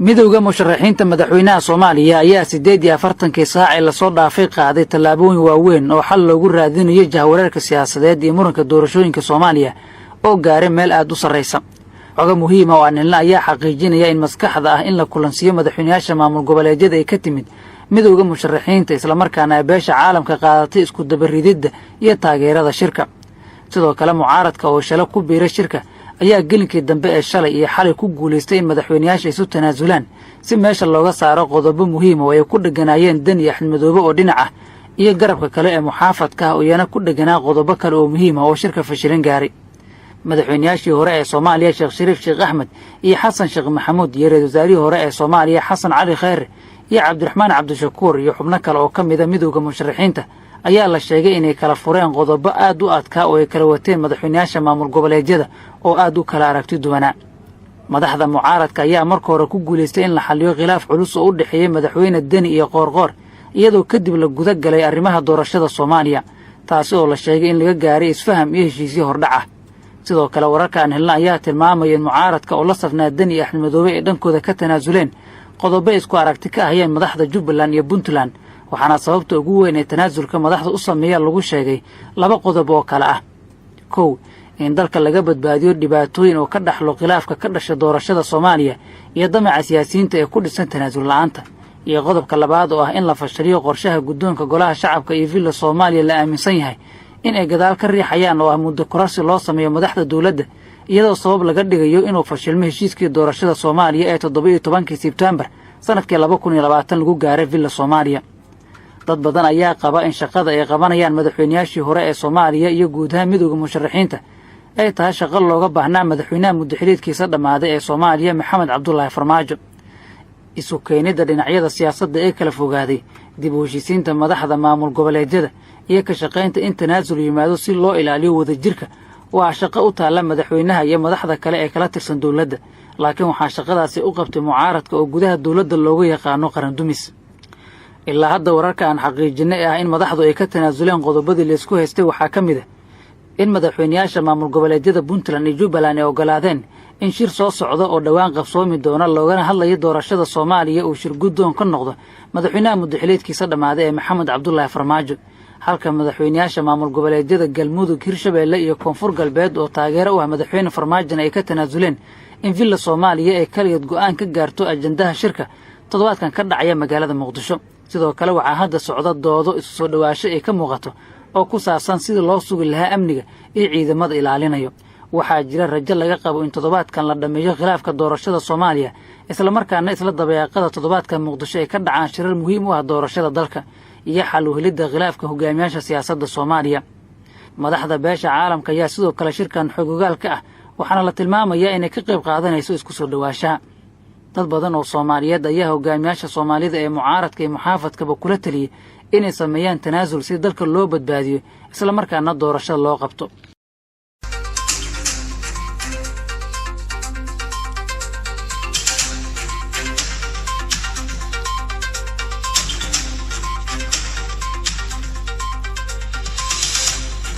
midowga musharaxiinta madaxweynaha Soomaaliya ayaa 48 saac la soo dhaafay qaaday tallaabooyin waaweyn oo xal loogu raadinayo jahwareerka siyaasadeed iyo muranka doorashooyinka Soomaaliya oo gaaray meel aad u sareysa. Xogo muhiim ah oo aanilna ayaa xaqiijinaya in maskaxda ah in la kulansiyo madaxweynayaasha maamul goboleedyada ay ka timid midowga musharaxiinta isla markaana beesha caalamka qaadatay isku dabaridida iyo taageerada shirka. sidoo kale mucaaradka oo shalay ku biiray shirka ayaa gelinkii dambe ee shalay iyo xalay ku guuleystay in madaxweynayaasha isu tanaasulaan si meesha looga saaro qodobo muhiim oo ay ku dhaganaayeen Dan iyo Axmed Madoobe oo dhinac ah iyo garabka kale ee muxaafadka ah oo iyana ku dhaganaa qodobo kale oo muhiim ah oo shirka fashilin gaaray. madaxweynayaashii hore ee Soomaaliya Sheekh Shariif Sheekh Axmed iyo Xasan Sheekh Maxamuud iyo ra'iisul wasaarihii hore ee Soomaaliya Xasan Cali Khayre iyo Cabdiraxmaan Cabdishakuur iyo xubno kale oo ka mid ah midowga musharaxiinta ayaa la sheegay inay kala fureen qodobo aad u adkaa oo ay kala wateen madaxweynayaasha maamul goboleedyada oo aad u kala aragti duwanaa. madaxda mucaaradka ayaa markii hore ku guuleystay in la xalliyo khilaaf culus oo u dhaxeeyay madaxweyne Deni iyo Qoorqoor iyadoo kadib la guda galay arrimaha doorashada Soomaaliya taasi oo la sheegay in laga gaaray isfaham iyo heshiisyo hordhac ah. sidoo kale wararka aan helna ayaa tilmaamaya in mucaaradka oo la safnaa Dan iyo Axmed Madoobe ee dhankooda ka tanaasuleen qodobo isku aragti ka ahayeen madaxda Jubbaland iyo Puntland waxaana sababta ugu weyn ee tanaasulka madaxda u sameeya lagu sheegay laba qodob oo kala ah. kow in dalka laga badbaadiyo dhibaatooyin oo ka dhaxlo khilaafka ka dhashay doorashada Soomaaliya iyo damaca siyaasiyiinta ee ku dhisan tanaasul la'aanta iyo qodobka labaad oo ah in la fashiliyo qorshaha guddoonka golaha shacabka iyo villa Soomaaliya la aaminsan yahay in ay gadaal ka riixayaan oo ah muddo kororsi loo sameeyo madaxda dawladda iyadoo sabab laga dhigayo inuu fashilmo heshiiskii doorashada Soomaaliya ee 17 Sebtembar sanadkii 2020 lagu gaaray villa Soomaaliya. dad badan ayaa qaba in shaqada ay qabanayaan madaxweynayaashii hore ee Soomaaliya iyo guud ahaan midowga musharaxiinta ay tahay shaqo looga baahnaa madaxweynaha muddaxileedkiisa dhamaaday ee Soomaaliya Maxamed Cabdullaahi Farmaajo. isu keenida dhinacyada siyaasadda ee kala fogaaday dib u heshiisiinta madaxda maamul goboleedyada iyo ka shaqaynta in tanaasul yimaado si loo ilaaliyo wadajirka waa shaqo u taala madaxweynaha iyo madaxda kale ee kala tirsan dawladda laakiin waxaa shaqadaasi u qabtay mucaaradka oo gudaha dawladda loogu yaqaano qaran dumis. ilaa hadda wararka aan xaqiijinay ah in madaxdu ay ka tanaasuleen qodobadii la isku haystay waxaa ka mid ah in madaxweynayaasha maamul goboleedyada Puntland iyo Jubbaland ay ogolaadeen in shir soo socdo oo dhawaan qabsoomi doona loogana hadlayo doorashada Soomaaliya oo shir guddoon ka noqdo madaxweynaha muddaxileedkiisa dhamaaday ee Maxamed Cabdullaahi Farmaajo halka madaxweynayaasha maamul goboleedyada Galmudug Hirshabeelle iyo Koonfur Galbeed oo taageero u ah madaxweyne Farmaajo ay ka tanaasuleen in villa Soomaaliya ay kaligeed go'aan ka gaarto ajandaha shirka toddobaadkan ka dhacaya magaalada Muqdisho. sidoo kale waxaa hadda socda doodo isu soo dhawaasho ay ka muuqato oo ku saabsan sida loo sugi lahaa amniga iyo ciidamada ilaalinayo. waxaa jira rajo laga qabo in toddobaadkan la dhameeyo khilaafka doorashada Soomaaliya isla markaana isla dabayaaqada toddobaadkan Muqdisho ay ka dhacaan shirar muhiim u ah doorashada dalka iyo xal u helidda khilaafka hogaamiyaasha siyaasadda Soomaaliya. madaxda beesha caalamka ayaa sidoo kale shirkan xogogaal ka ah waxaana la tilmaamayaa inay ka qayb qaadanayso isku soo dhawaashaha. dad badan oo Soomaaliyeed ayaa hogaamiyaasha Soomaalida ee mucaaradka iyo muxaafadkaba kula taliyay inay sameeyaan tanaasul si dalka loo badbaadiyo isla markaana doorashada loo qabto.